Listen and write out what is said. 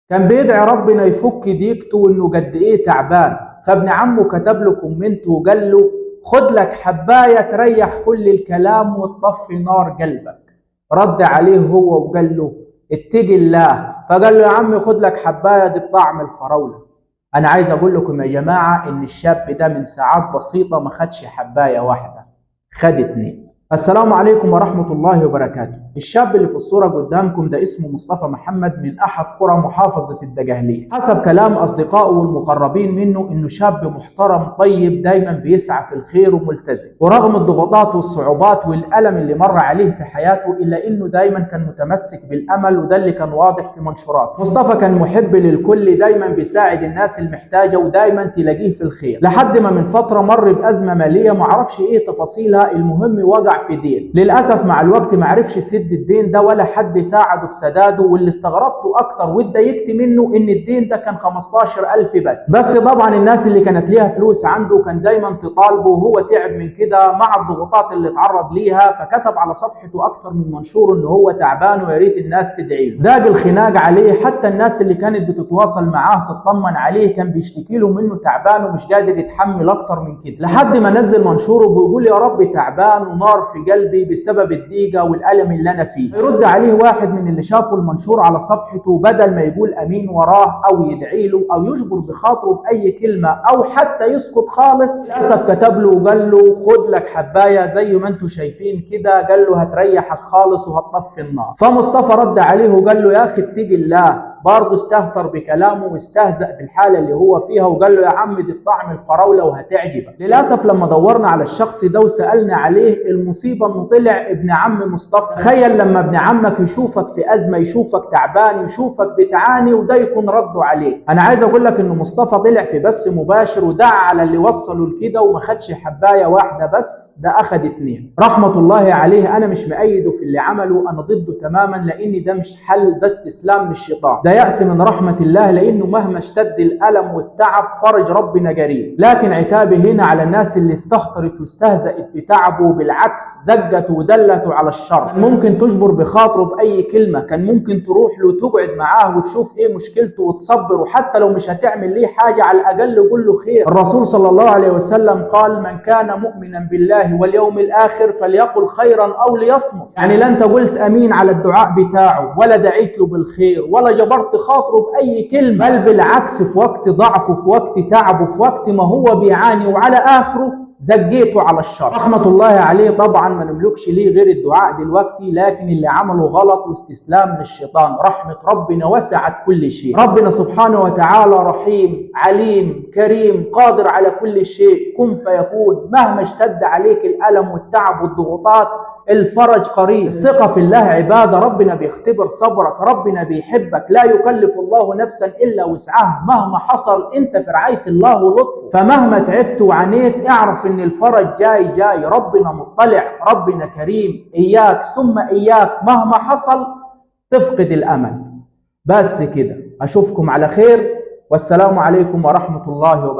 كان بيدعي ربنا يفك ضيقته وانه قد ايه تعبان، فابن عمه كتب له كومنت وقال له خد لك حبايه تريح كل الكلام وتطفي نار قلبك. رد عليه هو وقال له اتقي الله، فقال له يا عم خد لك حبايه دي بطعم الفراوله. انا عايز اقول لكم يا جماعه ان الشاب ده من ساعات بسيطه ما خدش حبايه واحده، خد 2. السلام عليكم ورحمة الله وبركاته. الشاب اللي في الصورة قدامكم ده اسمه مصطفى محمد من أحد قرى محافظة الدقهلية. حسب كلام أصدقائه والمقربين منه إنه شاب محترم طيب دايما بيسعى في الخير وملتزم، ورغم الضغوطات والصعوبات والألم اللي مر عليه في حياته إلا إنه دايما كان متمسك بالأمل، وده اللي كان واضح في منشوراته. مصطفى كان محب للكل، دايما بيساعد الناس المحتاجة ودايما تلاقيه في الخير، لحد ما من فترة مر بأزمة مالية معرفش إيه تفاصيلها، المهم وقع في دين. للأسف مع الوقت معرفش يسد الدين ده ولا حد ساعده في سداده، واللي استغربته أكتر واتضايقت منه إن الدين ده كان 15,000 بس طبعا الناس اللي كانت ليها فلوس عنده كان دايما تطالبه، وهو تعب من كده مع الضغوطات اللي اتعرض ليها، فكتب على صفحته أكتر من منشور إن هو تعبان ويا ريت الناس تدعي له. ضاق الخناق عليه، حتى الناس اللي كانت بتتواصل معاه تطمن عليه كان بيشتكي له منه تعبان ومش قادر يتحمل أكتر من كده، لحد ما نزل منشوره بيقول يا رب تعبان ونار في قلبي بسبب الضيقه والالم اللي انا فيه. يرد عليه واحد من اللي شافوا المنشور على صفحته، بدل ما يقول امين وراه او يدعي له او يجبر بخاطره باي كلمه او حتى يسكت خالص، للاسف كتب له وقال له خد لك حبايه زي ما انتم شايفين كده، قال له هتريحك خالص وهتطفي النار. فمصطفى رد عليه وقال له يا اخي اتقي الله، برضه استهتر بكلامه واستهزأ بالحالة اللي هو فيها، وقال له يا عم دي بطعم الفراولة وهتعجبك. للأسف لما دورنا على الشخص ده وسألنا عليه، المصيبة انه طلع ابن عم مصطفى. تخيل لما ابن عمك يشوفك في أزمة، يشوفك تعبان، يشوفك بتعاني، وده يكون رده عليك. أنا عايز أقول لك إنه مصطفى طلع في بث مباشر ودعا على اللي وصلوا لكده، وما خدش حباية واحدة بس، ده أخد 2. رحمة الله عليه. أنا مش مأيده في اللي عمله، أنا ضده تماما، لأن ده مش حل، ده استسلام للشيطان، ده يأس من رحمة الله، لأنه مهما اشتد الألم والتعب فرج ربنا قريب. لكن عتابي هنا على الناس اللي استهترت واستهزأت بتعبه، بالعكس زجته ودلته على الشر. كان ممكن تجبر بخاطره بأي كلمة، كان ممكن تروح له وتقعد معاه وتشوف ايه مشكلته وتصبر، وحتى لو مش هتعمل ليه حاجة على الأقل قول له خير. الرسول صلى الله عليه وسلم قال من كان مؤمنا بالله واليوم الآخر فليقل خيرا أو ليصمت. يعني لا انت قلت أمين على الدعاء بتاعه، ولا دعيت له بالخير، ولا جبرت خاطره بأي كلمة، بل بالعكس في وقت ضعفه، في وقت تعبه، في وقت ما هو بيعاني وعلى آخره زجيته على الشر. رحمة الله عليه. طبعا ما نملكش ليه غير الدعاء دلوقتي، لكن اللي عمله غلط واستسلام للشيطان. رحمة ربنا وسعت كل شيء، ربنا سبحانه وتعالى رحيم عليم كريم قادر على كل شيء، كن فيكون. مهما اشتد عليك الألم والتعب والضغوطات الفرج قريب. الثقة في الله عبادة، ربنا بيختبر صبرك، ربنا بيحبك، لا يكلف الله نفسا إلا وسعها، مهما حصل انت في رعاية الله ولطفه، فمهما تعبت وعانيت اعرف ان الفرج جاي، ربنا مطلع، ربنا كريم. إياك ثم إياك مهما حصل تفقد الأمل. بس كده، أشوفكم على خير، والسلام عليكم ورحمة الله وبركاته.